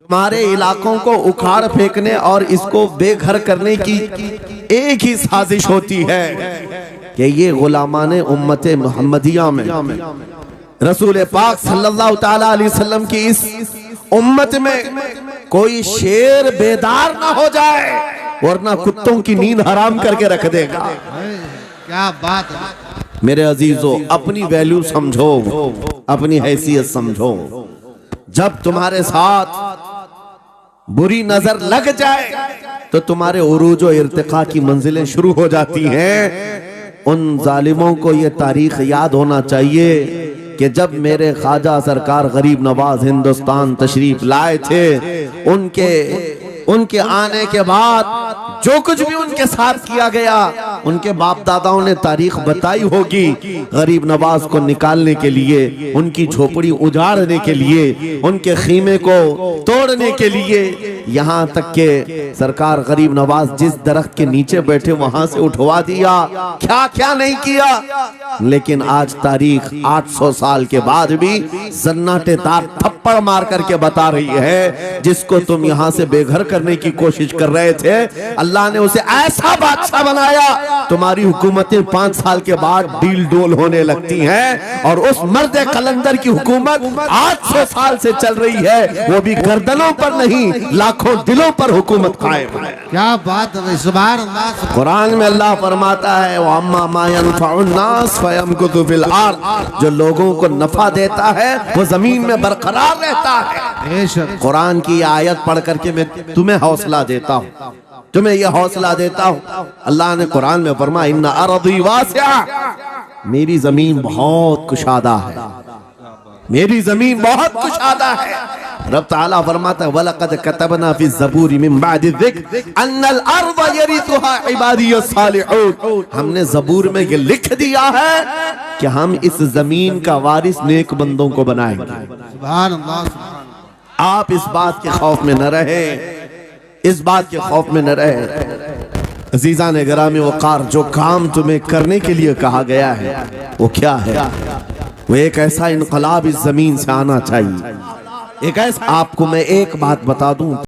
हमारे इलाकों को उखाड़ फेंकने और इसको बेघर करने की एक ही साजिश होती है कि ये गुलामाने उम्मते मुहम्मदिया में रसूल पाक सल्लल्लाहु ताला अलैहि वसल्लम की इस उम्मत में कोई शेर बेदार ना हो जाए वरना कुत्तों की नींद हराम करके रख देगा। क्या बात है। मेरे अजीजों, अपनी वैल्यू समझो, अपनी हैसियत समझो। जब तुम्हारे साथ बुरी नजर लग जाए तो तुम्हारे उरूज और इर्तिका की मंजिलें शुरू हो जाती हैं। उन जालिमों को ये तारीख याद होना चाहिए कि जब मेरे ख्वाजा सरकार गरीब नवाज हिंदुस्तान तशरीफ लाए थे, उनके आने के बाद जो कुछ भी उनके साथ किया गया, उनके बाप दादाओं ने तारीख बताई होगी। गरीब नवाज को निकालने के लिए, उनकी झोपड़ी उजाड़ने के लिए, उनके खीमे को तोड़ने के लिए, यहाँ तक के सरकार गरीब नवाज जिस दरख्त के नीचे बैठे वहां से उठवा दिया। क्या क्या नहीं किया। लेकिन आज तारीख 800 साल के बाद भी सन्नाटेदार थप्पड़ मार करके बता रही है, जिसको तुम यहाँ से बेघर करने की कोशिश कर रहे थे, अल्लाह ने उसे ऐसा बादशाह बनाया। तुम्हारी हुकूमतें 5 साल के बाद डील डोल होने लगती हैं और उस मर्द कलंदर की हुकूमत 800 साल से चल रही है, वो भी गर्दनों पर नहीं लाखों दिलों पर हुकूमत कायम है। क्या बात है। सुभान अल्लाह। कुरान में अल्लाह फरमाता है, वअम्मा मा यनफउन्नास फयमकुतु फिल अर्द, जो लोगों को नफा देता है वो जमीन में बरकरार रहता है। कुरान की आयत पढ़ करके मैं तुम्हें हौसला देता हूँ, तुम्हें यह हौसला देता हूँ। अल्लाह ने कुरान में फरमाया, इन्ना अर्दी वासिआ, मेरी जमीन बहुत कुशादा है, मेरी जमीन बहुत कुशादा है। रब ताला फरमाता है, वलक़द कतबना फी ज़बूर मिन बादि ज़िक्र अन्नल अर्ज़ यरिथुहा इबादियस सालिहून, हमने ज़बूर में ये लिख दिया है कि हम इस जमीन का वारिस नेक बंदों को बनाएंगे। सुभान अल्लाह। आप इस बात के खौफ में न रहे, इस बात के खौफ में न रहे। अजीज़ान गिरामी वक़ार, जो काम तुम्हें करने के लिए कहा गया है वो क्या है? वो एक ऐसा इनकलाब इस जमीन से आना चाहिए। एक ऐसा, आपको मैं एक बात बता दूं,